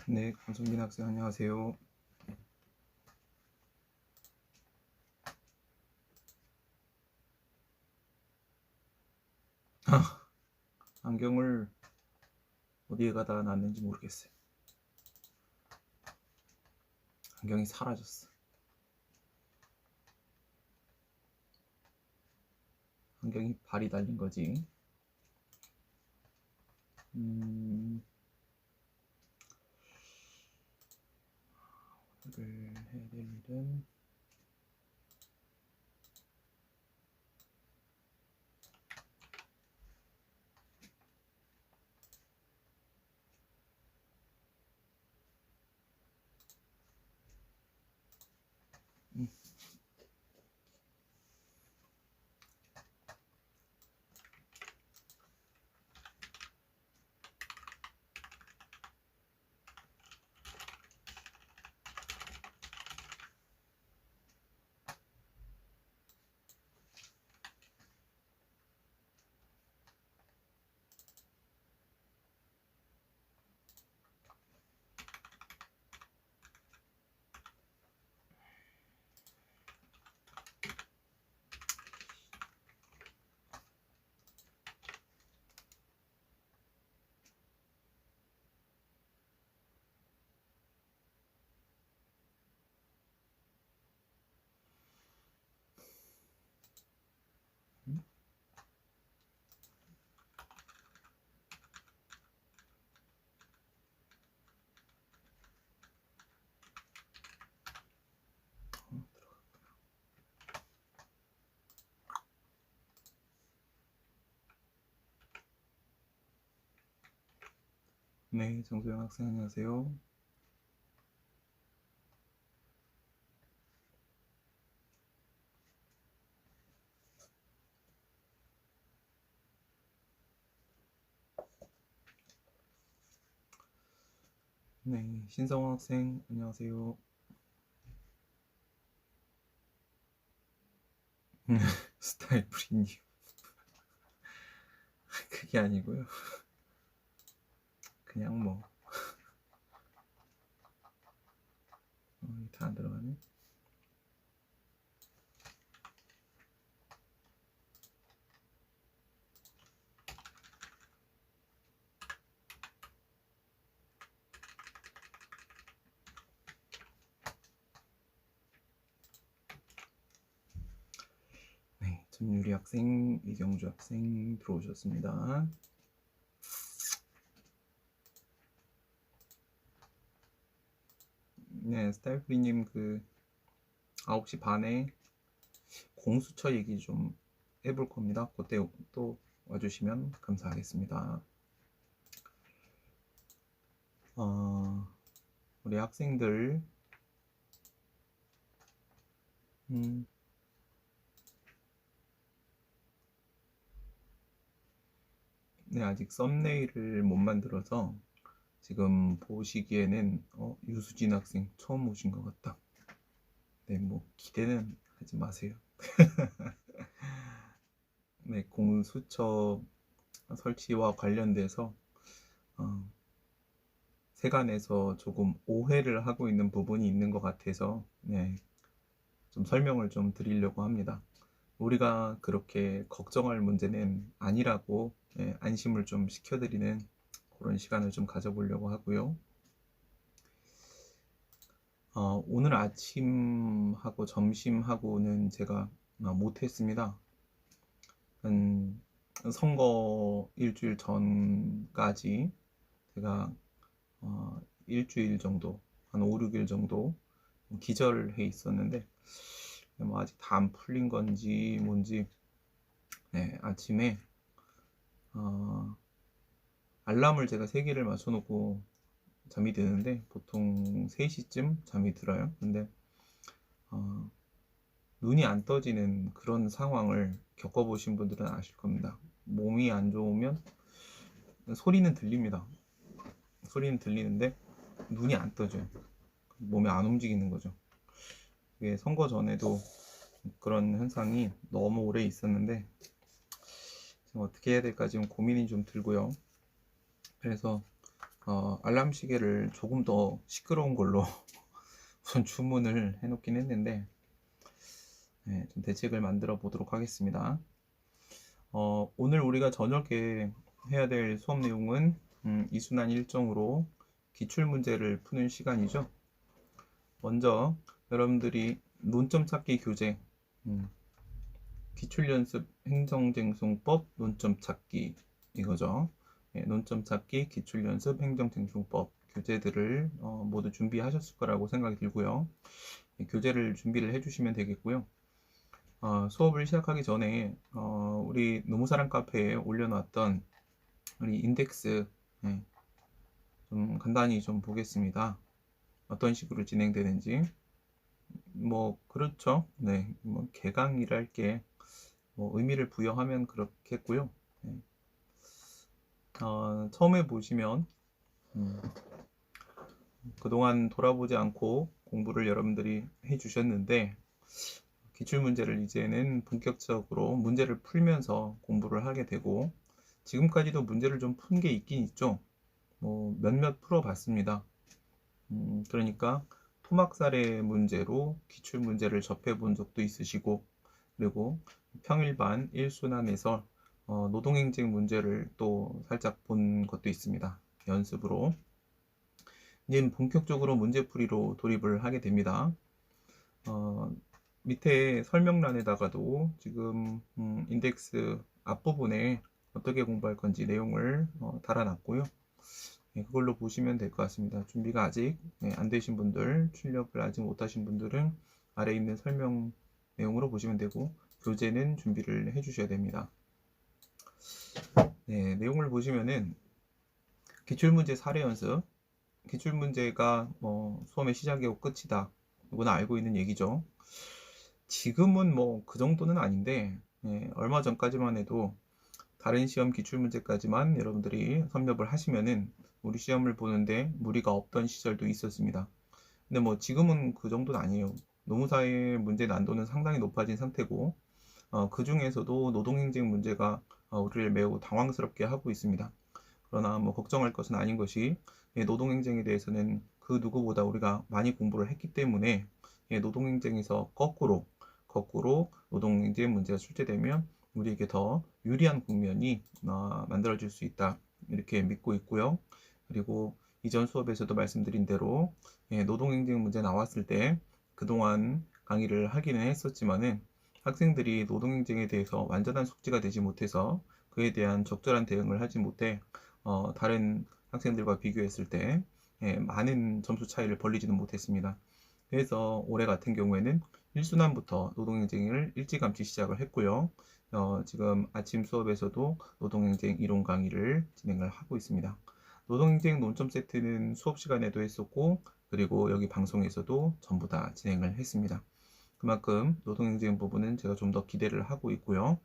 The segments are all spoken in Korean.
네, 권성민 학생 안녕하세요. 안경을 어디에 가다 놨는지 모르겠어요. 안경이 사라졌어. 안경이 발이 달린 거지. 오늘 해야 될 일은 네, 정소영 학생 안녕하세요. 네, 신성원 학생 안녕하세요. 스타일 프리님 그게 아니고요. 그냥 뭐 다 안 들어가네. 네, 전유리 학생, 이경주 학생 들어오셨습니다. 네, 스타일 프리님 9시 반에 공수처 얘기 좀 해볼 겁니다. 그때 또 와주시면 감사하겠습니다. 우리 학생들 네, 아직 썸네일을 못 만들어서 지금 보시기에는 유수진 학생 처음 오신 것 같다. 네, 뭐 기대는 하지 마세요. 네, 공수처 설치와 관련돼서 세간에서 조금 오해를 하고 있는 부분이 있는 것 같아서 네, 좀 설명을 좀 드리려고 합니다. 우리가 그렇게 걱정할 문제는 아니라고 안심을 좀 시켜드리는 그런 시간을 좀 가져보려고 하고요. 오늘 아침하고 점심하고는 제가 못했습니다. 선거 일주일 전까지 제가 일주일 정도, 한 5, 6일 정도 기절해 있었는데 뭐 아직 다 안 풀린 건지 뭔지 아침에 알람을 제가 3개를 맞춰놓고 잠이 드는데 보통 3시쯤 잠이 들어요. 근데 눈이 안 떠지는 그런 상황을 겪어보신 분들은 아실 겁니다. 몸이 안 좋으면 소리는 들립니다. 소리는 들리는데 눈이 안 떠져요. 몸이 안 움직이는 거죠. 이게 선거 전에도 그런 현상이 너무 오래 있었는데 지금 어떻게 해야 될까 지금 고민이 좀 들고요. 그래서 알람 시계를 조금 더 시끄러운 걸로 우선 주문을 해 놓긴 했는데, 좀 대책을 만들어 보도록 하겠습니다. 오늘 우리가 저녁에 해야 될 수업 내용은 이순환 일정으로 기출 문제를 푸는 시간이죠. 먼저 여러분들이 논점 찾기 교재, 기출연습 행정쟁송법 논점 찾기, 이거죠. 논점 찾기 기출연습 행정쟁송법 교재들을 모두 준비하셨을 거라고 생각이 들고요. 교재를 준비를 해주시면 되겠고요. 수업을 시작하기 전에 우리 노무사랑 카페에 올려놨던 우리 인덱스, 좀 간단히 좀 보겠습니다. 어떤 식으로 진행되는지. 뭐 그렇죠. 네, 뭐 개강이랄 게 뭐 의미를 부여하면 그렇겠고요. 처음에 보시면 그동안 돌아보지 않고 공부를 여러분들이 해주셨는데, 기출문제를 이제는 본격적으로 문제를 풀면서 공부를 하게 되고, 지금까지도 문제를 좀 푼 게 있긴 있죠. 뭐 몇몇 풀어봤습니다. 그러니까 토막사례 문제로 기출문제를 접해본 적도 있으시고, 그리고 평일반 1순환에서 노동행정 문제를 또 살짝 본 것도 있습니다. 연습으로. 이제 본격적으로 문제풀이로 돌입을 하게 됩니다. 밑에 설명란에다가도 지금 인덱스 앞부분에 어떻게 공부할 건지 내용을 달아놨고요. 그걸로 보시면 될 것 같습니다. 준비가 아직 안 되신 분들, 출력을 아직 못하신 분들은 아래에 있는 설명 내용으로 보시면 되고, 교재는 준비를 해주셔야 됩니다. 내용을 보시면은 기출문제 사례 연습, 기출문제가 수험의 시작이고 끝이다, 이건 알고 있는 얘기죠. 지금은 뭐 그 정도는 아닌데, 얼마 전까지만 해도 다른 시험 기출문제까지만 여러분들이 섭렵을 하시면은 우리 시험을 보는데 무리가 없던 시절도 있었습니다. 근데 뭐 지금은 그 정도는 아니에요. 노무사의 문제 난도는 상당히 높아진 상태고, 그 중에서도 노동행정 문제가 우리를 매우 당황스럽게 하고 있습니다. 그러나 뭐 걱정할 것은 아닌 것이, 노동행정에 대해서는 그 누구보다 우리가 많이 공부를 했기 때문에, 노동행정에서 거꾸로 노동행정 문제가 출제되면 우리에게 더 유리한 국면이 만들어질 수 있다, 이렇게 믿고 있고요. 그리고 이전 수업에서도 말씀드린 대로 노동행정 문제 나왔을 때 그동안 강의를 하기는 했었지만은 학생들이 노동행정에 대해서 완전한 숙지가 되지 못해서 그에 대한 적절한 대응을 하지 못해 다른 학생들과 비교했을 때 많은 점수 차이를 벌리지는 못했습니다. 그래서 올해 같은 경우에는 1순환부터 노동행정을 일찌감치 시작을 했고요. 지금 아침 수업에서도 노동행정 이론 강의를 진행을 하고 있습니다. 노동행정 논점 세트는 수업 시간에도 했었고, 그리고 여기 방송에서도 전부 다 진행을 했습니다. 그만큼 노동행정 부분은 제가 좀 더 기대를 하고 있고요.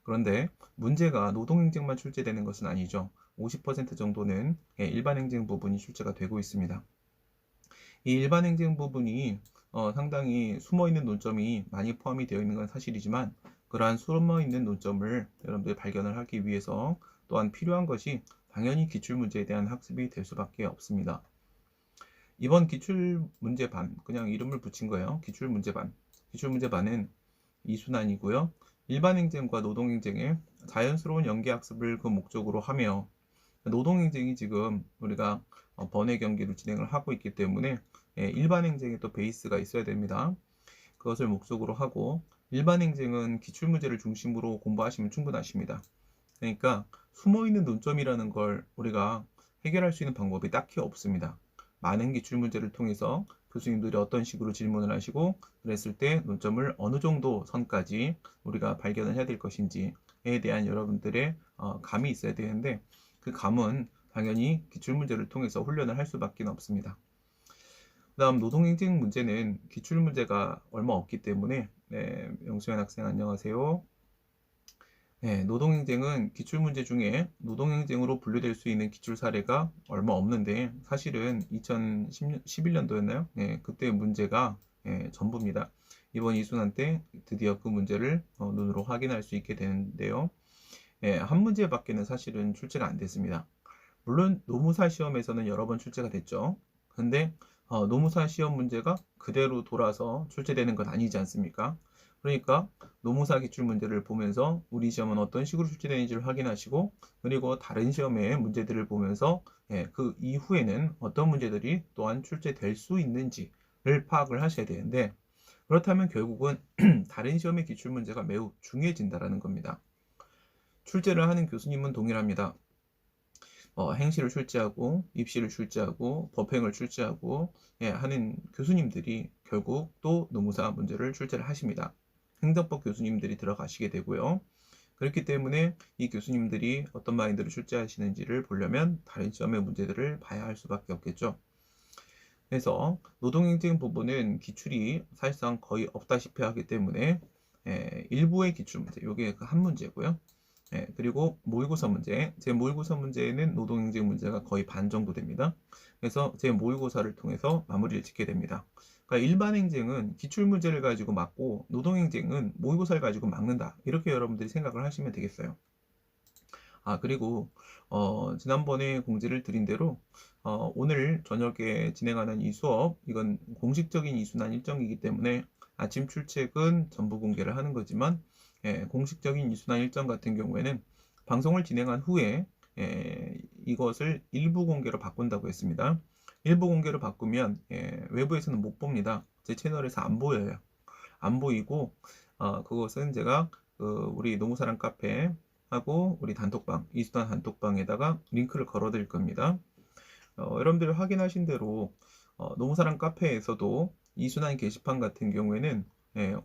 그런데 문제가 노동행정만 출제되는 것은 아니죠. 50% 정도는 일반행정 부분이 출제가 되고 있습니다. 이 일반행정 부분이 상당히 숨어있는 논점이 많이 포함이 되어 있는 건 사실이지만, 그러한 숨어있는 논점을 여러분들이 발견을 하기 위해서 또한 필요한 것이 당연히 기출문제에 대한 학습이 될 수밖에 없습니다. 이번 기출문제반, 그냥 이름을 붙인 거예요. 기출문제반. 기출문제반은 이순환이고요. 일반행정과 노동행정의 자연스러운 연계학습을 그 목적으로 하며, 노동행정이 지금 우리가 번외 경기를 진행을 하고 있기 때문에 일반행정에 또 베이스가 있어야 됩니다. 그것을 목적으로 하고, 일반행정은 기출문제를 중심으로 공부하시면 충분하십니다. 그러니까 숨어있는 논점이라는 걸 우리가 해결할 수 있는 방법이 딱히 없습니다. 많은 기출문제를 통해서 교수님들이 어떤 식으로 질문을 하시고 그랬을 때 논점을 어느 정도 선까지 우리가 발견을 해야 될 것인지에 대한 여러분들의 감이 있어야 되는데, 그 감은 당연히 기출문제를 통해서 훈련을 할 수밖에 없습니다. 그 다음 노동행정 문제는 기출문제가 얼마 없기 때문에, 명수현 학생 안녕하세요. 노동행정은 기출문제 중에 노동행정으로 분류될 수 있는 기출 사례가 얼마 없는데, 사실은 2011년도였나요? 그때 문제가 전부입니다. 이번 이순환 때 드디어 그 문제를 눈으로 확인할 수 있게 되는데요. 한 문제밖에는 사실은 출제가 안 됐습니다. 물론 노무사 시험에서는 여러 번 출제가 됐죠. 근데 노무사 시험 문제가 그대로 돌아서 출제되는 건 아니지 않습니까? 그러니까 노무사 기출 문제를 보면서 우리 시험은 어떤 식으로 출제되는지를 확인하시고, 그리고 다른 시험의 문제들을 보면서 그 이후에는 어떤 문제들이 또한 출제될 수 있는지를 파악을 하셔야 되는데, 그렇다면 결국은 다른 시험의 기출 문제가 매우 중요해진다라는 겁니다. 출제를 하는 교수님은 동일합니다. 행시를 출제하고 입시를 출제하고 법행을 출제하고 하는 교수님들이 결국 또 노무사 문제를 출제를 하십니다. 행정법 교수님들이 들어가시게 되고요. 그렇기 때문에 이 교수님들이 어떤 마인드로 출제하시는지를 보려면 다른 시험의 문제들을 봐야 할 수밖에 없겠죠. 그래서 노동행정 부분은 기출이 사실상 거의 없다시피 하기 때문에 일부의 기출 문제, 이게 한 문제고요. 그리고 모의고사 문제, 제 모의고사 문제에는 노동행정 문제가 거의 반 정도 됩니다. 그래서 제 모의고사를 통해서 마무리를 짓게 됩니다. 그러니까 일반 행정은 기출 문제를 가지고 막고 노동행정은 모의고사를 가지고 막는다, 이렇게 여러분들이 생각을 하시면 되겠어요. 그리고 지난번에 공지를 드린 대로 오늘 저녁에 진행하는 이 수업, 이건 공식적인 이순환 일정이기 때문에 아침 출첵은 전부 공개를 하는 거지만, 공식적인 이순환 일정 같은 경우에는 방송을 진행한 후에 이것을 일부 공개로 바꾼다고 했습니다. 일부 공개로 바꾸면 외부에서는 못 봅니다. 제 채널에서 안 보여요. 안 보이고 그것은 제가 우리 노무사랑 카페 하고 우리 단톡방, 이수단 단톡방에다가 링크를 걸어 드릴 겁니다. 여러분들이 확인하신 대로 노무사랑 카페에서도 이순환 게시판 같은 경우에는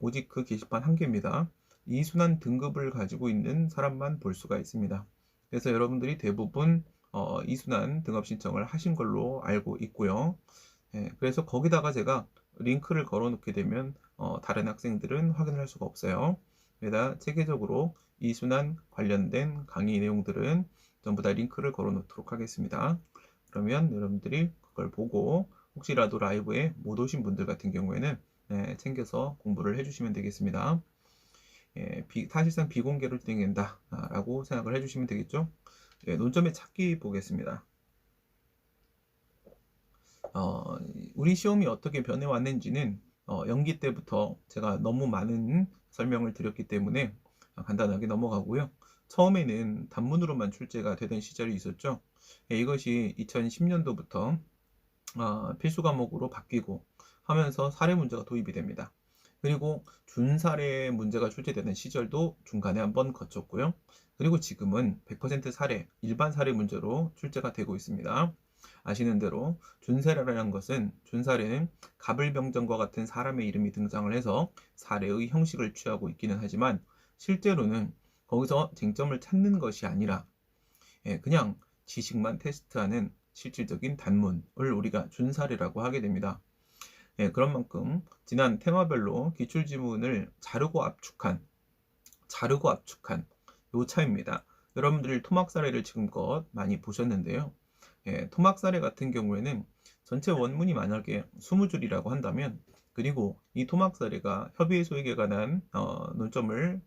오직 그 게시판 한 개입니다. 이순환 등급을 가지고 있는 사람만 볼 수가 있습니다. 그래서 여러분들이 대부분 이순환 등업 신청을 하신 걸로 알고 있고요. 그래서 거기다가 제가 링크를 걸어 놓게 되면 다른 학생들은 확인을 할 수가 없어요. 게다가 체계적으로 이순환 관련된 강의 내용들은 전부 다 링크를 걸어 놓도록 하겠습니다. 그러면 여러분들이 그걸 보고 혹시라도 라이브에 못 오신 분들 같은 경우에는 챙겨서 공부를 해주시면 되겠습니다. 사실상 비공개로 진행된다 라고 생각을 해주시면 되겠죠. 논점의 찾기 보겠습니다. 우리 시험이 어떻게 변해왔는지는 연기 때부터 제가 너무 많은 설명을 드렸기 때문에 간단하게 넘어가고요. 처음에는 단문으로만 출제가 되던 시절이 있었죠. 이것이 2010년도부터 필수 과목으로 바뀌고 하면서 사례 문제가 도입이 됩니다. 그리고 준사례 문제가 출제되는 시절도 중간에 한번 거쳤고요. 그리고 지금은 100% 사례, 일반 사례 문제로 출제가 되고 있습니다. 아시는 대로 준사례라는 것은, 준사례는 갑을병정과 같은 사람의 이름이 등장을 해서 사례의 형식을 취하고 있기는 하지만, 실제로는 거기서 쟁점을 찾는 것이 아니라 그냥 지식만 테스트하는 실질적인 단문을 우리가 준사례라고 하게 됩니다. 그런 만큼 지난 테마별로 기출지문을 자르고 압축한 요 차입니다. 여러분들 토막 사례를 지금껏 많이 보셨는데요. 토막 사례 같은 경우에는 전체 원문이 만약에 20줄이라고 한다면, 그리고 이 토막 사례가 협의의 소액에 관한 논점을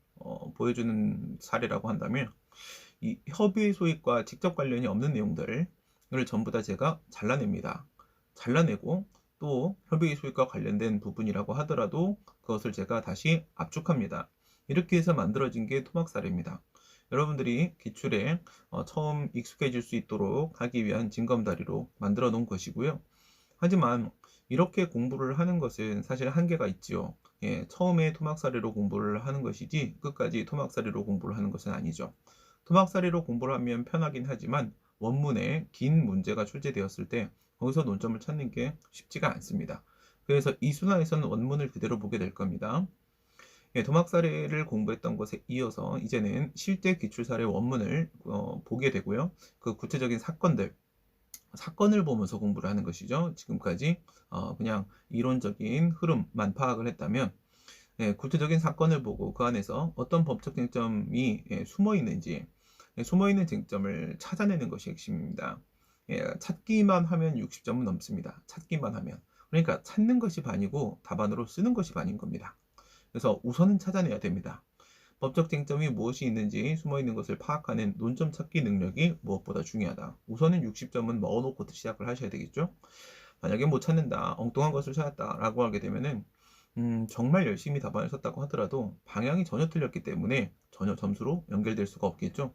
보여주는 사례라고 한다면, 이 협의의 소액과 직접 관련이 없는 내용들을 전부 다 제가 잘라냅니다. 잘라내고 또 협의의 소액과 관련된 부분이라고 하더라도 그것을 제가 다시 압축합니다. 이렇게 해서 만들어진 게 토막 사례입니다. 여러분들이 기출에 처음 익숙해질 수 있도록 하기 위한 징검다리로 만들어 놓은 것이고요. 하지만 이렇게 공부를 하는 것은 사실 한계가 있지요. 처음에 토막사례로 공부를 하는 것이지 끝까지 토막사례로 공부를 하는 것은 아니죠. 토막사례로 공부를 하면 편하긴 하지만 원문에 긴 문제가 출제되었을 때 거기서 논점을 찾는 게 쉽지가 않습니다. 그래서 이 순환에서는 원문을 그대로 보게 될 겁니다. 토막 사례를 공부했던 것에 이어서 이제는 실제 기출 사례 원문을 보게 되고요. 그 구체적인 사건을 보면서 공부를 하는 것이죠. 지금까지 그냥 이론적인 흐름만 파악을 했다면, 구체적인 사건을 보고 그 안에서 어떤 법적 쟁점이 숨어 있는지, 숨어 있는 쟁점을 찾아내는 것이 핵심입니다. 찾기만 하면 60점은 넘습니다. 찾기만 하면. 그러니까 찾는 것이 반이고 답안으로 쓰는 것이 반인 겁니다. 그래서 우선은 찾아내야 됩니다. 법적 쟁점이 무엇이 있는지 숨어있는 것을 파악하는 논점 찾기 능력이 무엇보다 중요하다. 우선은 60점은 먹어놓고 시작을 하셔야 되겠죠. 만약에 못 찾는다, 엉뚱한 것을 찾았다 라고 하게 되면은 정말 열심히 답안을 썼다고 하더라도 방향이 전혀 틀렸기 때문에 전혀 점수로 연결될 수가 없겠죠.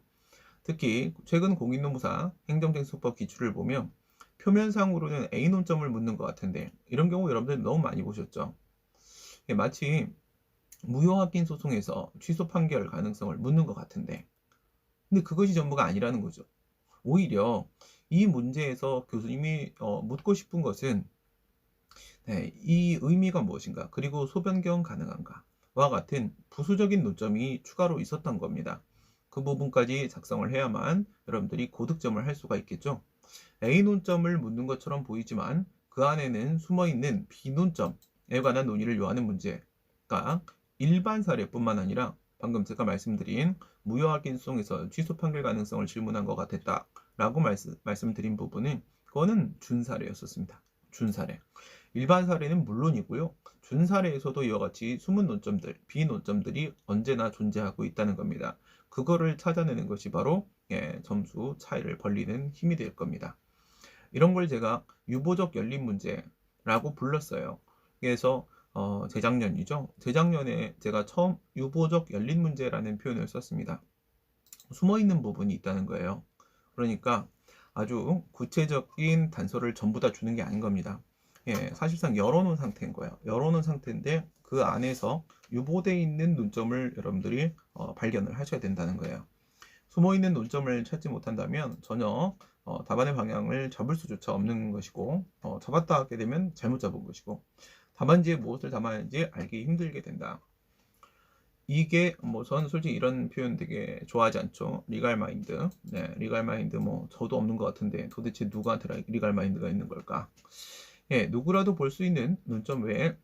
특히 최근 공인노무사 행정쟁수법 기출을 보면 표면상으로는 A 논점을 묻는 것 같은데 이런 경우 여러분들 너무 많이 보셨죠. 마치 무효확인 소송에서 취소 판결 가능성을 묻는 것 같은데 근데 그것이 전부가 아니라는 거죠. 오히려 이 문제에서 교수님이 묻고 싶은 것은 이 의미가 무엇인가 그리고 소변경 가능한가 와 같은 부수적인 논점이 추가로 있었던 겁니다. 그 부분까지 작성을 해야만 여러분들이 고득점을 할 수가 있겠죠. A 논점을 묻는 것처럼 보이지만 그 안에는 숨어있는 B 논점에 관한 논의를 요하는 문제가 일반 사례뿐만 아니라 방금 제가 말씀드린 무효확인 소송에서 취소 판결 가능성을 질문한 것 같았다 라고 말씀드린 부분은 그거는 준사례였었습니다. 준사례. 일반 사례는 물론이고요. 준사례에서도 이와 같이 숨은 논점들, 비논점들이 언제나 존재하고 있다는 겁니다. 그거를 찾아내는 것이 바로 점수 차이를 벌리는 힘이 될 겁니다. 이런 걸 제가 유보적 열린 문제라고 불렀어요. 그래서 재작년이죠. 재작년에 제가 처음 유보적 열린 문제라는 표현을 썼습니다. 숨어있는 부분이 있다는 거예요. 그러니까 아주 구체적인 단서를 전부 다 주는 게 아닌 겁니다. 사실상 열어놓은 상태인 거예요. 열어놓은 상태인데 그 안에서 유보되어 있는 논점을 여러분들이 발견을 하셔야 된다는 거예요. 숨어있는 논점을 찾지 못한다면 전혀 답안의 방향을 잡을 수조차 없는 것이고 잡았다 하게 되면 잘못 잡은 것이고 답안지에 무엇을 담아야지 알기 힘들게 된다. 이게 저는 솔직히 이런 표현 되게 좋아하지 않죠. 리갈 마인드. 리갈 마인드 저도 없는 것 같은데 도대체 누구한테 리갈 마인드가 있는 걸까? 누구라도 볼 수 있는 논점 외에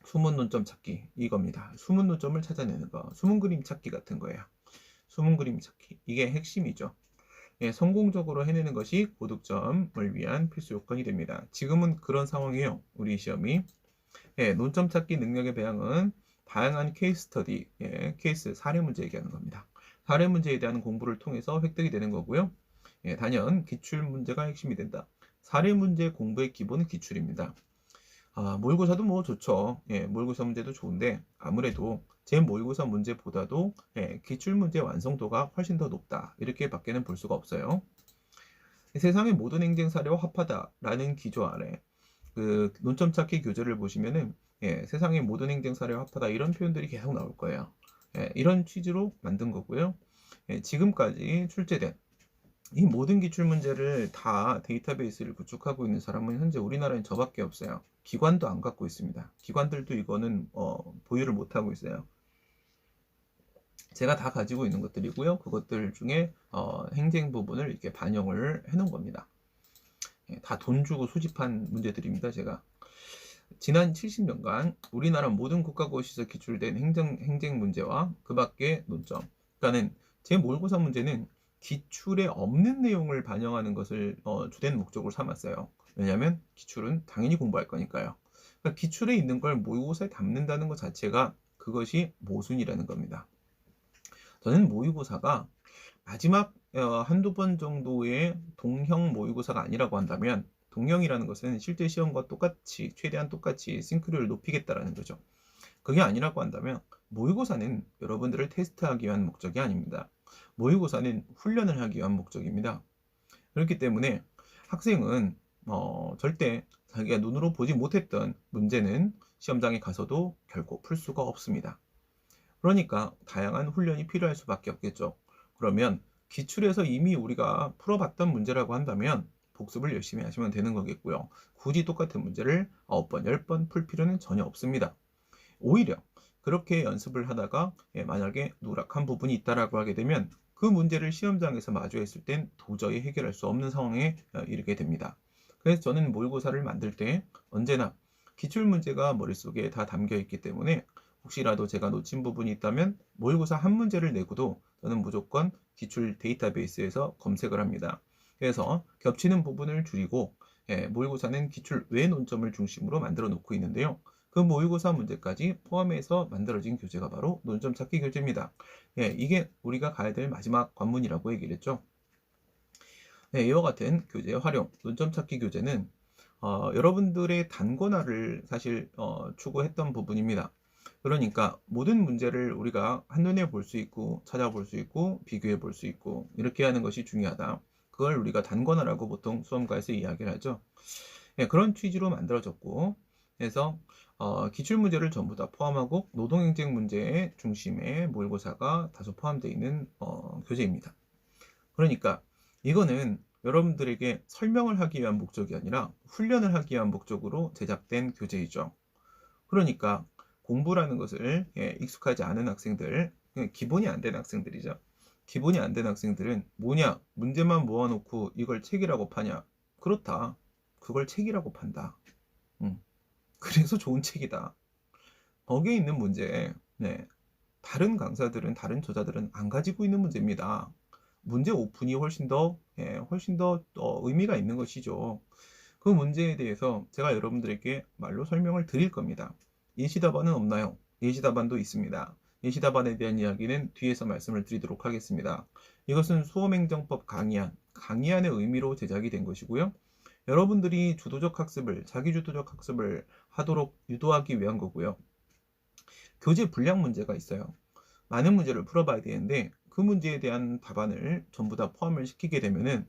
숨은 논점 찾기 이겁니다. 숨은 논점을 찾아내는 거. 숨은 그림 찾기 같은 거예요. 숨은 그림 찾기. 이게 핵심이죠. 성공적으로 해내는 것이 고득점을 위한 필수 요건이 됩니다. 지금은 그런 상황이에요. 우리 시험이. 논점 찾기 능력의 배양은 다양한 케이스 스터디, 케이스 사례 문제 얘기하는 겁니다. 사례 문제에 대한 공부를 통해서 획득이 되는 거고요. 단연 기출 문제가 핵심이 된다. 사례 문제 공부의 기본은 기출입니다. 모의고사도 좋죠. 모의고사 문제도 좋은데 아무래도 제 모의고사 문제보다도 기출 문제 완성도가 훨씬 더 높다. 이렇게 밖에는 볼 수가 없어요. 세상의 모든 행정 사례와 합하다라는 기조 아래 그 논점 찾기 교재를 보시면은 세상의 모든 행정 사례와 합하다 이런 표현들이 계속 나올 거예요. 이런 취지로 만든 거고요. 지금까지 출제된 이 모든 기출 문제를 다 데이터베이스를 구축하고 있는 사람은 현재 우리나라엔 저밖에 없어요. 기관도 안 갖고 있습니다. 기관들도 이거는 보유를 못 하고 있어요. 제가 다 가지고 있는 것들이고요. 그것들 중에 행정 부분을 이렇게 반영을 해놓은 겁니다. 다 돈 주고 수집한 문제들입니다. 제가 지난 70년간 우리나라 모든 국가고시에서 기출된 행정 문제와 그 밖의 논점. 그러니까는 제 모의고사 문제는 기출에 없는 내용을 반영하는 것을 주된 목적으로 삼았어요. 왜냐하면 기출은 당연히 공부할 거니까요. 그러니까 기출에 있는 걸 모의고사에 담는다는 것 자체가 그것이 모순이라는 겁니다. 저는 모의고사가 마지막 한두 번 정도의 동형 모의고사가 아니라고 한다면 동형이라는 것은 실제 시험과 똑같이 최대한 똑같이 싱크로율을 높이겠다라는 거죠. 그게 아니라고 한다면 모의고사는 여러분들을 테스트하기 위한 목적이 아닙니다. 모의고사는 훈련을 하기 위한 목적입니다. 그렇기 때문에 학생은 절대 자기가 눈으로 보지 못했던 문제는 시험장에 가서도 결코 풀 수가 없습니다. 그러니까 다양한 훈련이 필요할 수밖에 없겠죠. 그러면 기출에서 이미 우리가 풀어봤던 문제라고 한다면 복습을 열심히 하시면 되는 거겠고요. 굳이 똑같은 문제를 9번, 10번 풀 필요는 전혀 없습니다. 오히려 그렇게 연습을 하다가 만약에 누락한 부분이 있다라고 하게 되면 그 문제를 시험장에서 마주했을 땐 도저히 해결할 수 없는 상황에 이르게 됩니다. 그래서 저는 모의고사를 만들 때 언제나 기출문제가 머릿속에 다 담겨 있기 때문에 혹시라도 제가 놓친 부분이 있다면 모의고사 한 문제를 내고도 저는 무조건 기출 데이터베이스에서 검색을 합니다. 그래서 겹치는 부분을 줄이고 모의고사는 기출 외 논점을 중심으로 만들어 놓고 있는데요. 그 모의고사 문제까지 포함해서 만들어진 교재가 바로 논점 찾기 교재입니다. 예, 이게 우리가 가야 될 마지막 관문이라고 얘기를 했죠. 네, 이와 같은 교재의 활용, 논점 찾기 교재는 여러분들의 단권화를 사실 추구했던 부분입니다. 그러니까 모든 문제를 우리가 한눈에 볼 수 있고 찾아볼 수 있고 비교해 볼 수 있고 이렇게 하는 것이 중요하다. 그걸 우리가 단권화라고 보통 수험가에서 이야기를 하죠. 예, 그런 취지로 만들어졌고, 그래서 기출문제를 전부 다 포함하고 노동행정 문제의 중심에 모의고사가 다소 포함되어 있는 교재입니다. 그러니까 이거는 여러분들에게 설명을 하기 위한 목적이 아니라 훈련을 하기 위한 목적으로 제작된 교재이죠. 그러니까 공부라는 것을 익숙하지 않은 학생들, 기본이 안 된 학생들이죠. 기본이 안 된 학생들은 뭐냐? 문제만 모아놓고 이걸 책이라고 파냐? 그렇다. 그걸 책이라고 판다. 그래서 좋은 책이다. 거기에 있는 문제, 네, 다른 강사들은, 다른 저자들은 안 가지고 있는 문제입니다. 문제 오픈이 훨씬 더 의미가 있는 것이죠. 그 문제에 대해서 제가 여러분들에게 말로 설명을 드릴 겁니다. 예시답안은 없나요? 예시답안도 있습니다. 예시답안에 대한 이야기는 뒤에서 말씀을 드리도록 하겠습니다. 이것은 수험행정법 강의안의 의미로 제작이 된 것이고요. 여러분들이 주도적 학습을, 자기주도적 학습을 하도록 유도하기 위한 거고요. 교재 분량 문제가 있어요. 많은 문제를 풀어봐야 되는데 그 문제에 대한 답안을 전부 다 포함을 시키게 되면은,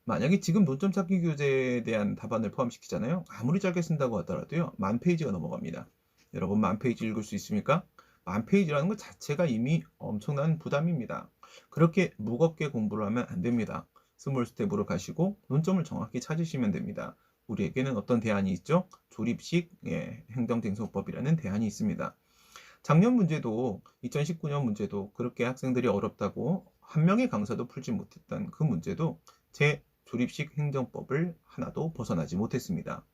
만약에 지금 논점 찾기 교재에 대한 답안을 포함시키잖아요. 아무리 짧게 쓴다고 하더라도요, 10,000페이지가 넘어갑니다. 여러분 10,000페이지 읽을 수 있습니까? 10,000페이지라는 것 자체가 이미 엄청난 부담입니다. 그렇게 무겁게 공부를 하면 안 됩니다. 스몰 스텝으로 가시고 논점을 정확히 찾으시면 됩니다. 우리에게는 어떤 대안이 있죠? 조립식 행정쟁송법이라는 대안이 있습니다. 작년 문제도, 2019년 문제도 그렇게 학생들이 어렵다고 한 명의 강사도 풀지 못했던 그 문제도 제 조립식 행정법을 하나도 벗어나지 못했습니다.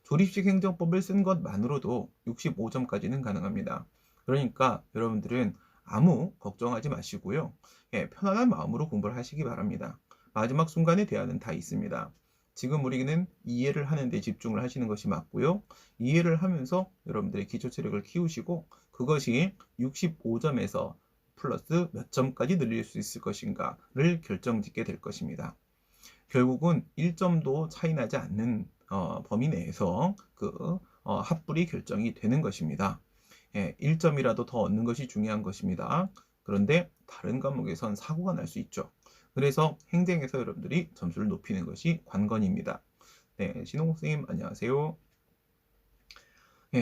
조립식 행정법을 쓴 것만으로도 65점까지는 가능합니다. 그러니까 여러분들은 아무 걱정하지 마시고요. 편안한 마음으로 공부를 하시기 바랍니다. 마지막 순간에 대안은 다 있습니다. 지금 우리는 이해를 하는 데 집중을 하시는 것이 맞고요. 이해를 하면서 여러분들의 기초 체력을 키우시고 그것이 65점에서 플러스 몇 점까지 늘릴 수 있을 것인가를 결정짓게 될 것입니다. 결국은 1점도 차이 나지 않는 범위 내에서 그 합불이 결정이 되는 것입니다. 1점이라도 더 얻는 것이 중요한 것입니다. 그런데 다른 과목에선 사고가 날 수 있죠. 그래서 행정에서 여러분들이 점수를 높이는 것이 관건입니다. 네, 신홍 선생님 안녕하세요.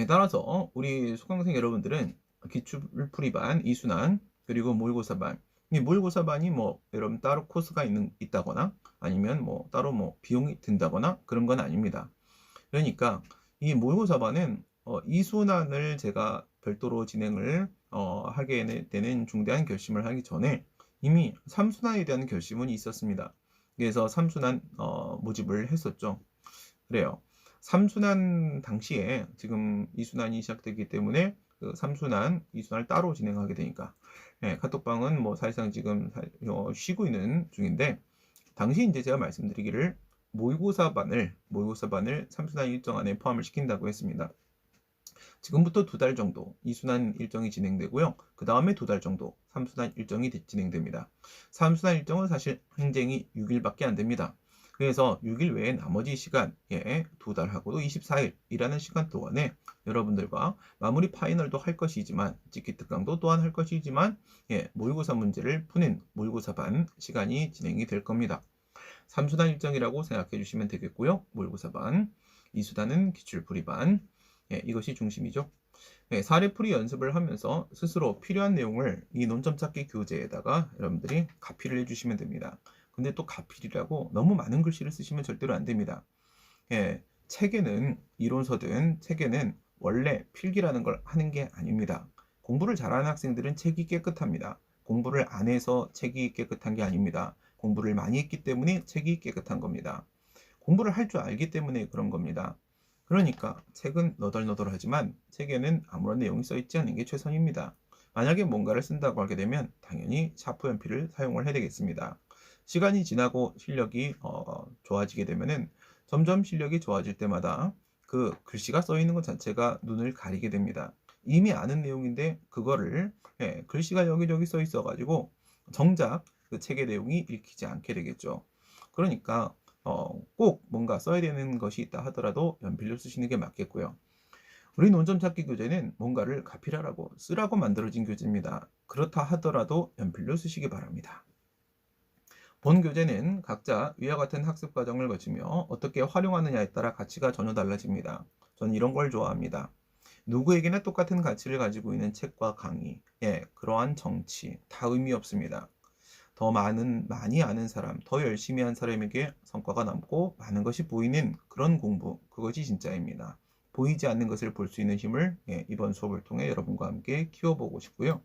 따라서 우리 수강생 여러분들은 기출풀이반, 이순환, 그리고 모의고사반. 이 모의고사반이 뭐 여러분 따로 코스가 있다거나 아니면 뭐 따로 뭐 비용이 든다거나 그런 건 아닙니다. 그러니까 이 모의고사반은 이순환을 제가 별도로 진행을 하게 되는 중대한 결심을 하기 전에 이미 3순환에 대한 결심은 있었습니다. 그래서 3순환 모집을 했었죠. 그래요. 3순환 당시에 지금 2순환이 시작되기 때문에 그 3순환, 2순환을 따로 진행하게 되니까 카톡방은 뭐 사실상 지금 쉬고 있는 중인데, 당시 이제 제가 말씀드리기를 모의고사반을 3순환 일정 안에 포함을 시킨다고 했습니다. 지금부터 2달 정도 2순환 일정이 진행되고요. 그 다음에 2달 정도 3순환 일정이 진행됩니다. 3순환 일정은 사실 행정이 6일밖에 안 됩니다. 그래서 6일 외에 나머지 시간, 2달하고도 24일이라는 시간 동안에 여러분들과 마무리 파이널도 할 것이지만, 찍기 특강도 또한 할 것이지만, 모의고사 문제를 푸는 모의고사반 시간이 진행이 될 겁니다. 3순환 일정이라고 생각해 주시면 되겠고요. 모의고사반, 2순환은 기출풀이반, 이것이 중심이죠. 사례풀이 연습을 하면서 스스로 필요한 내용을 이 논점 찾기 교재에다가 여러분들이 가피를 해주시면 됩니다. 근데 또 가필이라고 너무 많은 글씨를 쓰시면 절대로 안 됩니다. 책에는, 이론서든 책에는 원래 필기라는 걸 하는 게 아닙니다. 공부를 잘하는 학생들은 책이 깨끗합니다. 공부를 안 해서 책이 깨끗한 게 아닙니다. 공부를 많이 했기 때문에 책이 깨끗한 겁니다. 공부를 할 줄 알기 때문에 그런 겁니다. 그러니까 책은 너덜너덜하지만 책에는 아무런 내용이 써있지 않은 게 최선입니다. 만약에 뭔가를 쓴다고 하게 되면 당연히 샤프 연필을 사용을 해야 되겠습니다. 시간이 지나고 실력이 좋아지게 되면은 점점 실력이 좋아질 때마다 그 글씨가 써 있는 것 자체가 눈을 가리게 됩니다. 이미 아는 내용인데 그거를 글씨가 여기저기 써 있어 가지고 정작 그 책의 내용이 읽히지 않게 되겠죠. 그러니까 꼭 뭔가 써야 되는 것이 있다 하더라도 연필로 쓰시는 게 맞겠고요. 우리 논점 찾기 교재는 뭔가를 가필하라고 쓰라고 만들어진 교재입니다. 그렇다 하더라도 연필로 쓰시기 바랍니다. 본 교재는 각자 위와 같은 학습 과정을 거치며 어떻게 활용하느냐에 따라 가치가 전혀 달라집니다. 저는 이런 걸 좋아합니다. 누구에게나 똑같은 가치를 가지고 있는 책과 강의, 그러한 정치 다 의미 없습니다. 많이 아는 사람, 더 열심히 한 사람에게 성과가 남고 많은 것이 보이는 그런 공부, 그것이 진짜입니다. 보이지 않는 것을 볼 수 있는 힘을 이번 수업을 통해 여러분과 함께 키워보고 싶고요.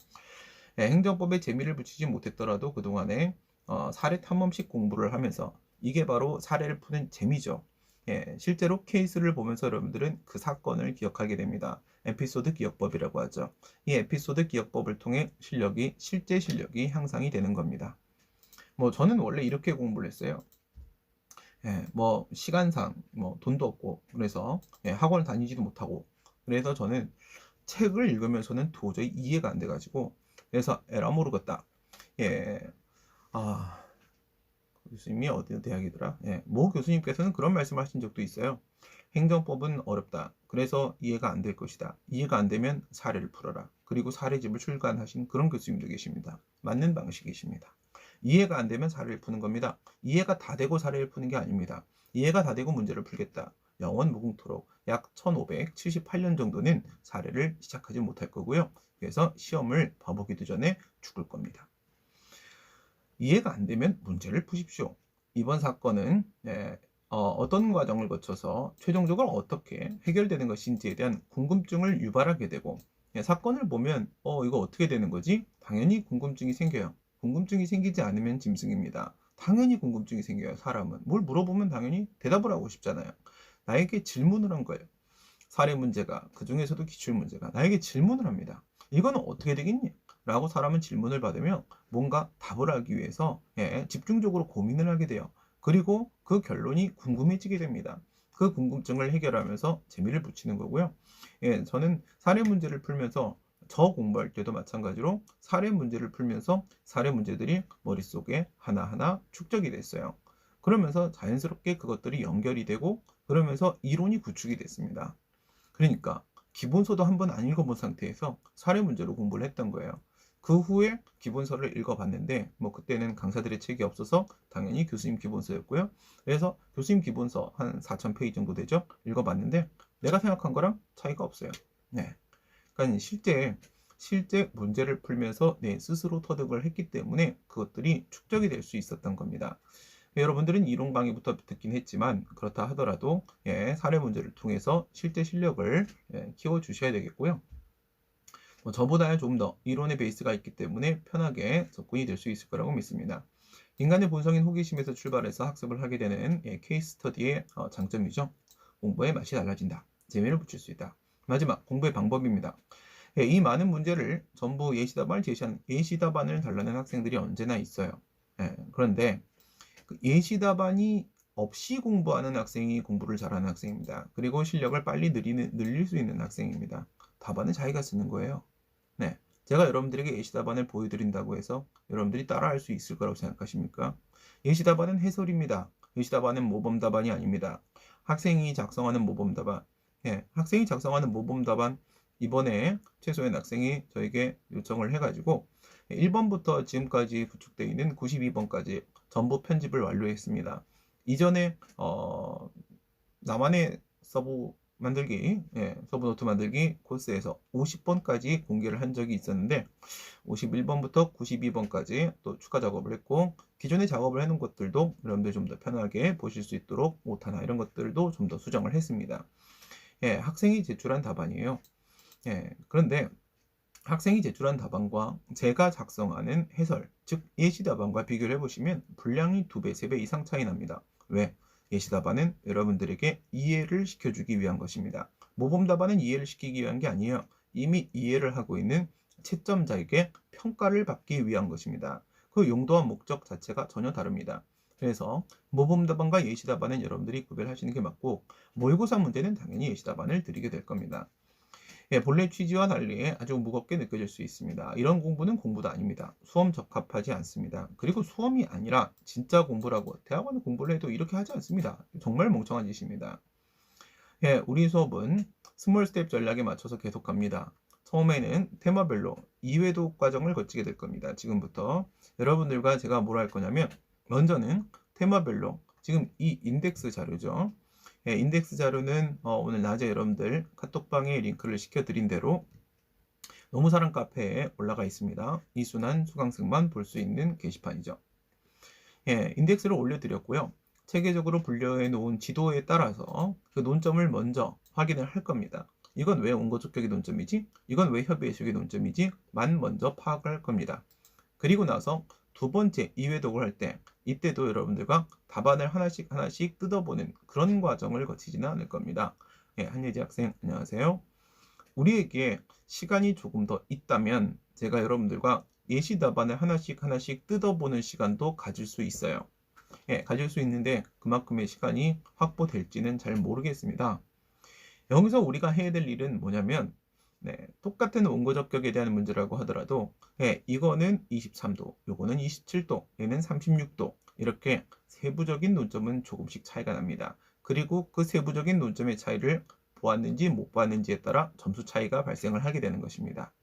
행정법에 재미를 붙이지 못했더라도 그동안에 사례 탐험식 공부를 하면서 이게 바로 사례를 푸는 재미죠. 실제로 케이스를 보면서 여러분들은 그 사건을 기억하게 됩니다. 에피소드 기억법이라고 하죠. 이 에피소드 기억법을 통해 실제 실력이 향상이 되는 겁니다. 저는 원래 이렇게 공부를 했어요. 시간상 돈도 없고 그래서 학원을 다니지도 못하고 그래서 저는 책을 읽으면서는 도저히 이해가 안 돼가지고 그래서 에라 모르겠다. 교수님이 어디 대학이더라? 모 교수님께서는 그런 말씀을 하신 적도 있어요. 행정법은 어렵다. 그래서 이해가 안 될 것이다. 이해가 안 되면 사례를 풀어라. 그리고 사례집을 출간하신 그런 교수님도 계십니다. 맞는 방식이십니다. 이해가 안 되면 사례를 푸는 겁니다. 이해가 다 되고 사례를 푸는 게 아닙니다. 이해가 다 되고 문제를 풀겠다. 영원 무궁토록 약 1578년 정도는 사례를 시작하지 못할 거고요. 그래서 시험을 봐보기도 전에 죽을 겁니다. 이해가 안 되면 문제를 푸십시오. 이번 사건은 어떤 과정을 거쳐서 최종적으로 어떻게 해결되는 것인지에 대한 궁금증을 유발하게 되고 사건을 보면 이거 어떻게 되는 거지? 당연히 궁금증이 생겨요. 궁금증이 생기지 않으면 짐승입니다. 당연히 궁금증이 생겨요. 사람은. 뭘 물어보면 당연히 대답을 하고 싶잖아요. 나에게 질문을 한 거예요. 사례 문제가, 그 중에서도 기출문제가 나에게 질문을 합니다. 이거는 어떻게 되겠니? 라고 사람은 질문을 받으며 뭔가 답을 하기 위해서 집중적으로 고민을 하게 돼요. 그리고 그 결론이 궁금해지게 됩니다. 그 궁금증을 해결하면서 재미를 붙이는 거고요. 저는 사례 문제를 풀면서 저 공부할 때도 마찬가지로 사례 문제를 풀면서 사례 문제들이 머릿속에 하나하나 축적이 됐어요. 그러면서 자연스럽게 그것들이 연결이 되고 그러면서 이론이 구축이 됐습니다. 그러니까 기본서도 한번 안 읽어본 상태에서 사례 문제로 공부를 했던 거예요. 그 후에 기본서를 읽어봤는데 그때는 강사들의 책이 없어서 당연히 교수님 기본서였고요. 그래서 교수님 기본서 한 4,000페이지 정도 되죠. 읽어봤는데 내가 생각한 거랑 차이가 없어요. 그러니까 실제 문제를 풀면서 내 스스로 터득을 했기 때문에 그것들이 축적이 될 수 있었던 겁니다. 여러분들은 이론 강의부터 듣긴 했지만 그렇다 하더라도 사례 문제를 통해서 실제 실력을 키워주셔야 되겠고요. 저보다는 좀 더 이론의 베이스가 있기 때문에 편하게 접근이 될 수 있을 거라고 믿습니다. 인간의 본성인 호기심에서 출발해서 학습을 하게 되는 케이스 스터디의 장점이죠. 공부의 맛이 달라진다. 재미를 붙일 수 있다. 마지막 공부의 방법입니다. 이 많은 문제를 전부 예시답안을 제시한 예시답안을 달라는 학생들이 언제나 있어요. 그런데 그 예시답안이 없이 공부하는 학생이 공부를 잘하는 학생입니다. 그리고 실력을 빨리 늘릴 수 있는 학생입니다. 답안은 자기가 쓰는 거예요. 제가 여러분들에게 예시답안을 보여드린다고 해서 여러분들이 따라할 수 있을 거라고 생각하십니까? 예시답안은 해설입니다. 예시답안은 모범답안이 아닙니다. 학생이 작성하는 모범답안. 학생이 작성하는 모범답안 이번에 최소연 학생이 저에게 요청을 해가지고 1번부터 지금까지 구축되어 있는 92번까지 전부 편집을 완료했습니다. 이전에 나만의 서브 노트 만들기 코스에서 50번까지 공개를 한 적이 있었는데 51번부터 92번까지 또 추가 작업을 했고 기존에 작업을 해놓은 것들도 여러분들 좀 더 편하게 보실 수 있도록 오타나 이런 것들도 좀 더 수정을 했습니다. 학생이 제출한 답안이에요. 그런데 학생이 제출한 답안과 제가 작성하는 해설, 즉 예시답안과 비교를 해보시면 분량이 2배, 3배 이상 차이 납니다. 왜? 예시답안은 여러분들에게 이해를 시켜주기 위한 것입니다. 모범답안은 이해를 시키기 위한 게 아니에요. 이미 이해를 하고 있는 채점자에게 평가를 받기 위한 것입니다. 그 용도와 목적 자체가 전혀 다릅니다. 그래서 모범 답안과 예시 답안은 여러분들이 구별하시는 게 맞고, 모의고사 문제는 당연히 예시 답안을 드리게 될 겁니다. 예, 본래 취지와 달리 아주 무겁게 느껴질 수 있습니다. 이런 공부는 공부도 아닙니다. 수험 적합하지 않습니다. 그리고 수험이 아니라 진짜 공부라고 대학원 공부를 해도 이렇게 하지 않습니다. 정말 멍청한 짓입니다. 예, 우리 수업은 스몰 스텝 전략에 맞춰서 계속 갑니다. 처음에는 테마별로 2회독 과정을 거치게 될 겁니다. 지금부터 여러분들과 제가 뭘 할 거냐면, 먼저는 테마별로 지금 이 인덱스 자료죠. 예, 인덱스 자료는 오늘 낮에 여러분들 카톡방에 링크를 시켜드린 대로 노무사랑 카페에 올라가 있습니다. 이순환 수강생만 볼 수 있는 게시판이죠. 예, 인덱스를 올려드렸고요. 체계적으로 분류해 놓은 지도에 따라서 그 논점을 먼저 확인을 할 겁니다. 이건 왜 원고적격의 논점이지? 이건 왜 협의해석의 논점이지? 만 먼저 파악할 겁니다. 그리고 나서 두 번째 2회독을 할 때, 이때도 여러분들과 답안을 하나씩 하나씩 뜯어보는 그런 과정을 거치지는 않을 겁니다. 예, 한예지 학생 안녕하세요. 우리에게 시간이 조금 더 있다면 제가 여러분들과 예시 답안을 하나씩 하나씩 뜯어보는 시간도 가질 수 있어요. 예, 가질 수 있는데 그만큼의 시간이 확보될지는 잘 모르겠습니다. 여기서 우리가 해야 될 일은 뭐냐면, 네, 똑같은 원고적격에 대한 문제라고 하더라도, 예, 이거는 23도, 요거는 27도, 얘는 36도, 이렇게 세부적인 논점은 조금씩 차이가 납니다. 그리고 그 세부적인 논점의 차이를 보았는지 못 보았는지에 따라 점수 차이가 발생을 하게 되는 것입니다.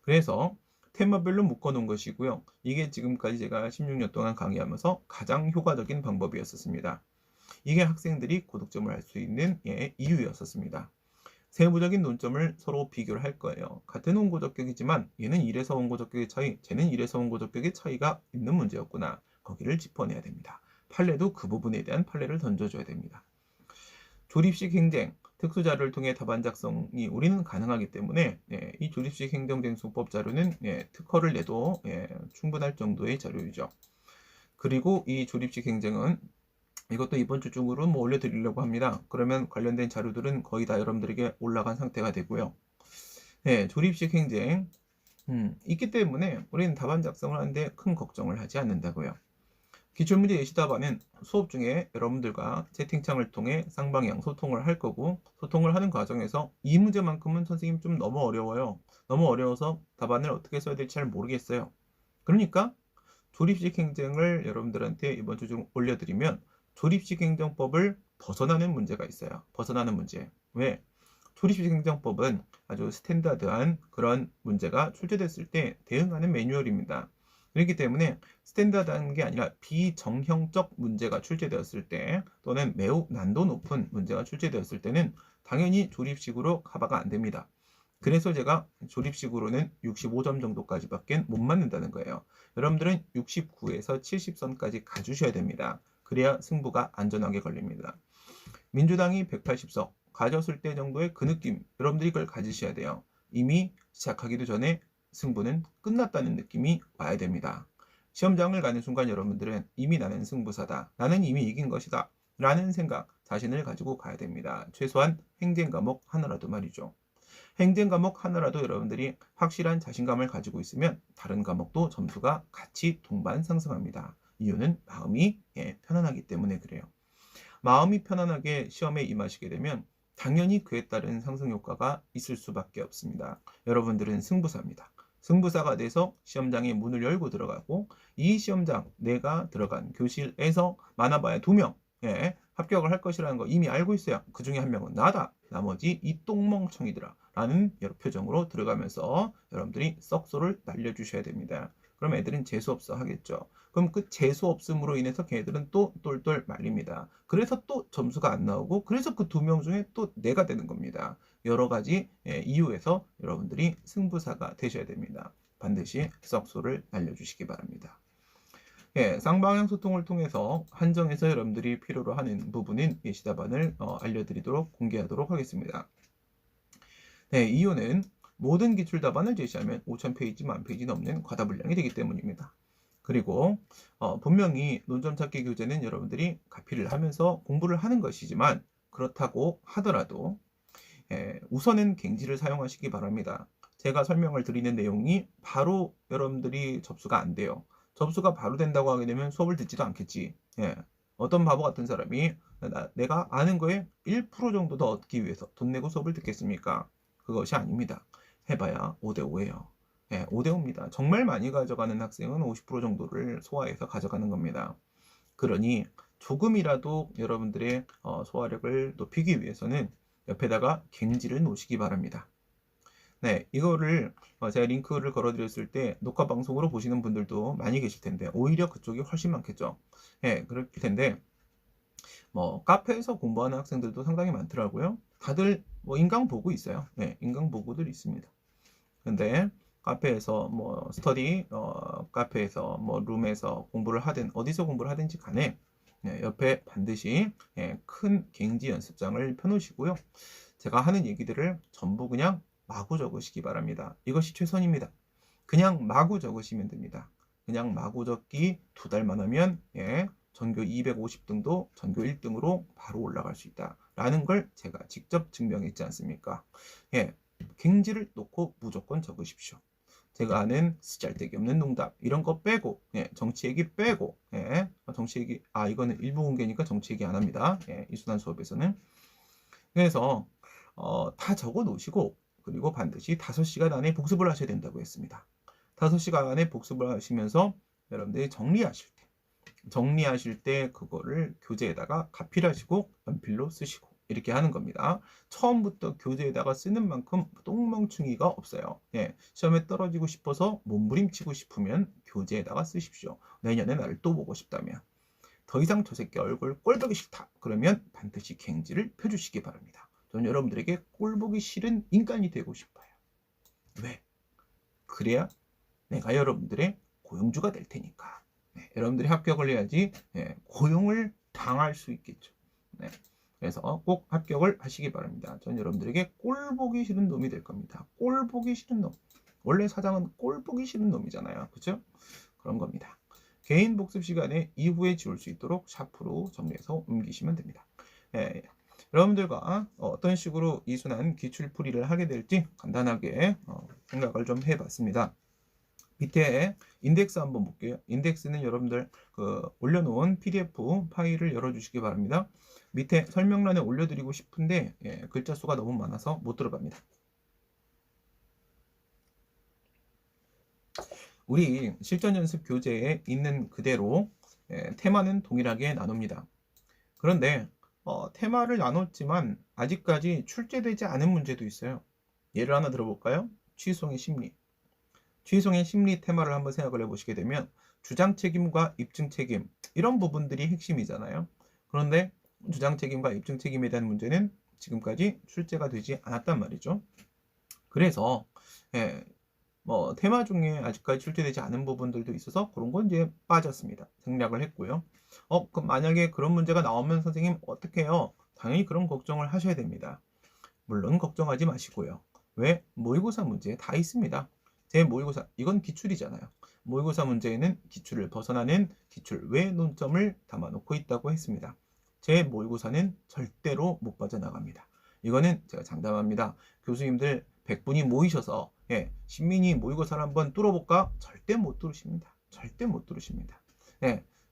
그래서 테마별로 묶어놓은 것이고요. 이게 지금까지 제가 16년 동안 강의하면서 가장 효과적인 방법이었습니다. 이게 학생들이 고득점을 할 수 있는 이유였었습니다. 세부적인 논점을 서로 비교를 할 거예요. 같은 원고적격이지만 얘는 1에서 원고적격의 차이, 쟤는 1에서 원고적격의 차이가 있는 문제였구나. 거기를 짚어내야 됩니다. 판례도 그 부분에 대한 판례를 던져줘야 됩니다. 조립식 행정, 특수자료를 통해 답안 작성이 우리는 가능하기 때문에 이 조립식 행정쟁수법 자료는 특허를 내도 충분할 정도의 자료이죠. 그리고 이 조립식 행정은 이것도 이번 주 중으로 올려드리려고 합니다. 그러면 관련된 자료들은 거의 다 여러분들에게 올라간 상태가 되고요. 네, 조립식 행정 있기 때문에 우리는 답안 작성을 하는데 큰 걱정을 하지 않는다고요. 기출문제 예시 답안은 수업 중에 여러분들과 채팅창을 통해 쌍방향 소통을 할 거고, 소통을 하는 과정에서 이 문제만큼은 선생님 좀 너무 어려워요. 너무 어려워서 답안을 어떻게 써야 될지 잘 모르겠어요. 그러니까 조립식 행정을 여러분들한테 이번 주 중 올려드리면 조립식 행정법을 벗어나는 문제가 있어요. 벗어나는 문제. 왜? 조립식 행정법은 아주 스탠다드한 그런 문제가 출제됐을 때 대응하는 매뉴얼입니다. 그렇기 때문에 스탠다드한 게 아니라 비정형적 문제가 출제되었을 때, 또는 매우 난도 높은 문제가 출제되었을 때는 당연히 조립식으로 커버가 안 됩니다. 그래서 제가 조립식으로는 65점 정도까지밖에 못 맞는다는 거예요. 여러분들은 69에서 70선까지 가주셔야 됩니다. 그래야 승부가 안전하게 걸립니다. 민주당이 180석 가졌을 때 정도의 그 느낌, 여러분들이 그걸 가지셔야 돼요. 이미 시작하기도 전에 승부는 끝났다는 느낌이 와야 됩니다. 시험장을 가는 순간 여러분들은 이미 나는 승부사다, 나는 이미 이긴 것이다 라는 생각, 자신을 가지고 가야 됩니다. 최소한 행정 과목 하나라도 말이죠. 행정 과목 하나라도 여러분들이 확실한 자신감을 가지고 있으면 다른 과목도 점수가 같이 동반 상승합니다. 이유는 마음이 편안하기 때문에 그래요. 마음이 편안하게 시험에 임하시게 되면 당연히 그에 따른 상승 효과가 있을 수밖에 없습니다. 여러분들은 승부사입니다. 승부사가 돼서 시험장에 문을 열고 들어가고, 이 시험장 내가 들어간 교실에서 많아봐야 2명 합격을 할 것이라는 거 이미 알고 있어요. 그 중에 한 명은 나다, 나머지 이 똥멍청이들아 라는 여러 표정으로 들어가면서 여러분들이 썩소를 날려주셔야 됩니다. 그럼 애들은 재수없어 하겠죠. 그럼 그 재수없음으로 인해서 걔네들은 또 똘똘 말립니다. 그래서 또 점수가 안 나오고, 그래서 그 2명 중에 또 내가 되는 겁니다. 여러 가지 이유에서 여러분들이 승부사가 되셔야 됩니다. 반드시 썩소를 날려주시기 바랍니다. 쌍방향 소통을 통해서 한정해서 여러분들이 필요로 하는 부분인 예시 답안을 알려드리도록 공개하도록 하겠습니다. 이유는 모든 기출 답안을 제시하면 5,000페이지, 10,000페이지 넘는 과다 분량이 되기 때문입니다. 그리고 분명히 논점 찾기 교재는 여러분들이 가피를 하면서 공부를 하는 것이지만, 그렇다고 하더라도 우선은 갱지를 사용하시기 바랍니다. 제가 설명을 드리는 내용이 바로 여러분들이 접수가 안 돼요. 접수가 바로 된다고 하게 되면 수업을 듣지도 않겠지. 예. 어떤 바보 같은 사람이 내가 아는 거에 1% 정도 더 얻기 위해서 돈 내고 수업을 듣겠습니까? 그것이 아닙니다. 해봐야 5대 5예요. 예, 5대 5입니다. 정말 많이 가져가는 학생은 50% 정도를 소화해서 가져가는 겁니다. 그러니 조금이라도 여러분들의 소화력을 높이기 위해서는 옆에다가 갱지를 놓으시기 바랍니다. 네, 이거를 제가 링크를 걸어드렸을 때 녹화 방송으로 보시는 분들도 많이 계실 텐데 오히려 그쪽이 훨씬 많겠죠. 예, 그럴 텐데 뭐 카페에서 공부하는 학생들도 상당히 많더라고요. 다들 뭐 인강 보고 있어요. 네, 인강 보고들 있습니다. 근데 카페에서 뭐 스터디 카페에서 뭐 룸에서 공부를 하든 어디서 공부를 하든지 간에 옆에 반드시 큰 갱지 연습장을 펴놓으시고요. 제가 하는 얘기들을 전부 그냥 마구 적으시기 바랍니다. 이것이 최선입니다. 그냥 마구 적으시면 됩니다. 그냥 마구 적기 2달만 하면 전교 250등도 전교 1등으로 바로 올라갈 수 있다 라는 걸 제가 직접 증명했지 않습니까? 갱지를 놓고 무조건 적으십시오. 제가 아는 쓰잘데기 없는 농담 이런 거 빼고 정치 얘기 빼고 정치 얘기 이거는 일부 공개니까 정치 얘기 안 합니다. 이순환 수업에서는. 그래서 다 적어 놓으시고 그리고 반드시 5시간 안에 복습을 하셔야 된다고 했습니다. 5시간 안에 복습을 하시면서 여러분들이 정리하실 때 그거를 교재에다가 가필하시고 연필로 쓰시고 이렇게 하는 겁니다. 처음부터 교재에다가 쓰는 만큼 똥멍충이가 없어요. 시험에 떨어지고 싶어서 몸부림치고 싶으면 교재에다가 쓰십시오. 내년에 나를 또 보고 싶다면. 더 이상 저 새끼 얼굴 꼴보기 싫다. 그러면 반드시 갱지를 펴주시기 바랍니다. 저는 여러분들에게 꼴보기 싫은 인간이 되고 싶어요. 왜? 그래야 내가 여러분들의 고용주가 될 테니까. 여러분들이 합격을 해야지 고용을 당할 수 있겠죠. 그래서 꼭 합격을 하시기 바랍니다. 전 여러분들에게 꼴보기 싫은 놈이 될 겁니다. 꼴보기 싫은 놈. 원래 사장은 꼴보기 싫은 놈이잖아요. 그렇죠? 그런 겁니다. 개인 복습 시간에 이후에 지울 수 있도록 샤프로 정리해서 옮기시면 됩니다. 여러분들과 어떤 식으로 이순환 기출풀이를 하게 될지 간단하게 생각을 좀 해봤습니다. 밑에 인덱스 한번 볼게요. 인덱스는 여러분들 올려놓은 PDF 파일을 열어주시기 바랍니다. 밑에 설명란에 올려드리고 싶은데 글자 수가 너무 많아서 못 들어갑니다. 우리 실전 연습 교재에 있는 그대로 테마는 동일하게 나눕니다. 그런데 테마를 나눴지만 아직까지 출제되지 않은 문제도 있어요. 예를 하나 들어볼까요? 취소의 심리. 취소의 심리 테마를 한번 생각을 해보시게 되면 주장 책임과 입증 책임 이런 부분들이 핵심이잖아요. 그런데 주장 책임과 입증 책임에 대한 문제는 지금까지 출제가 되지 않았단 말이죠. 그래서 뭐 테마 중에 아직까지 출제되지 않은 부분들도 있어서 그런 건 이제 빠졌습니다. 생략을 했고요. 그럼 만약에 그런 문제가 나오면 선생님 어떻게 해요? 당연히 그런 걱정을 하셔야 됩니다. 물론 걱정하지 마시고요. 왜? 모의고사 문제에 다 있습니다. 제 모의고사, 이건 기출이잖아요. 모의고사 문제에는 기출을 벗어나는 기출 외 논점을 담아놓고 있다고 했습니다. 제 모의고사는 절대로 못 빠져나갑니다. 이거는 제가 장담합니다. 교수님들 100분이 모이셔서 신민이 모의고사를 한번 뚫어볼까? 절대 못 뚫으십니다. 절대 못 뚫으십니다.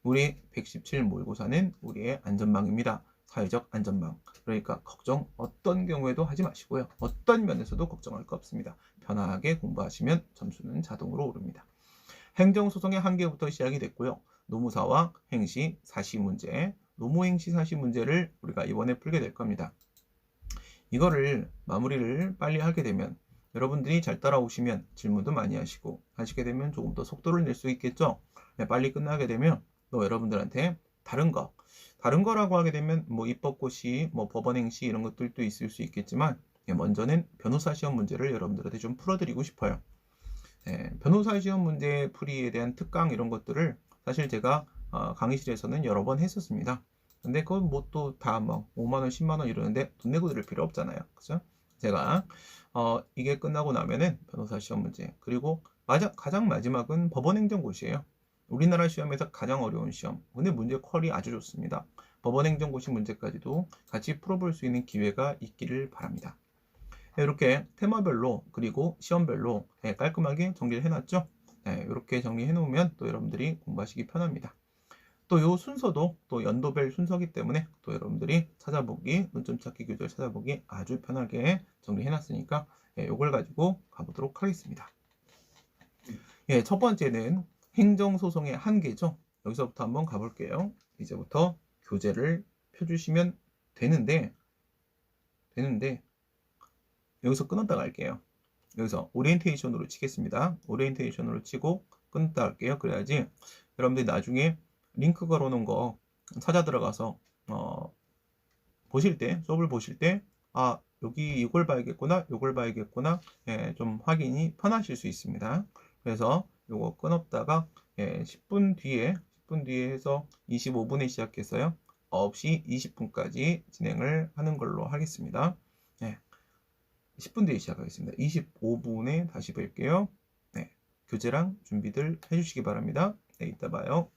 우리 117 모의고사는 우리의 안전망입니다. 사회적 안전망. 그러니까 걱정 어떤 경우에도 하지 마시고요. 어떤 면에서도 걱정할 거 없습니다. 편하게 공부하시면 점수는 자동으로 오릅니다. 행정소송의 한계부터 시작이 됐고요. 노무사와 행시, 사시 문제, 노무행시 사시 문제를 우리가 이번에 풀게 될 겁니다. 이거를 마무리를 빨리 하게 되면 여러분들이 잘 따라오시면 질문도 많이 하시게 되면 조금 더 속도를 낼 수 있겠죠. 빨리 끝나게 되면 또 여러분들한테 다른 거라고 하게 되면 뭐 입법고시, 뭐 법원행시 이런 것들도 있을 수 있겠지만 먼저는 변호사 시험 문제를 여러분들한테 좀 풀어드리고 싶어요. 변호사 시험 문제 풀이에 대한 특강 이런 것들을 사실 제가 강의실에서는 여러 번 했었습니다. 근데 그건 뭐 또 다 막 5만원, 10만원 이러는데 돈 내고 들을 필요 없잖아요. 그죠? 제가 이게 끝나고 나면은 변호사 시험 문제, 그리고 가장 마지막은 법원행정고시예요. 우리나라 시험에서 가장 어려운 시험. 근데 문제 퀄이 아주 좋습니다. 법원행정고시 문제까지도 같이 풀어볼 수 있는 기회가 있기를 바랍니다. 이렇게 테마별로 그리고 시험별로 깔끔하게 정리를 해놨죠. 이렇게 정리해 놓으면 또 여러분들이 공부하시기 편합니다. 또 요 순서도 또 연도별 순서기 때문에 또 여러분들이 찾아보기, 논점 찾기, 교재를 찾아보기 아주 편하게 정리해 놨으니까 요걸 가지고 가보도록 하겠습니다. 예, 첫 번째는 행정소송의 한계죠. 여기서부터 한번 가볼게요. 이제부터 교재를 펴주시면 되는데 여기서 끊었다 갈게요. 여기서 오리엔테이션으로 치겠습니다. 오리엔테이션으로 치고 끊었다 갈게요. 그래야지 여러분들이 나중에 링크 걸어놓은 거 찾아 들어가서 보실 때, 수업을 보실 때 여기 이걸 봐야겠구나, 이걸 봐야겠구나, 좀 확인이 편하실 수 있습니다. 그래서 요거 끊었다가 10분 뒤에 해서 25분에 시작해서요 9시 20분까지 진행을 하는 걸로 하겠습니다. 10분 뒤에 시작하겠습니다. 25분에 다시 뵐게요. 교재랑 준비들 해주시기 바랍니다. 이따 봐요.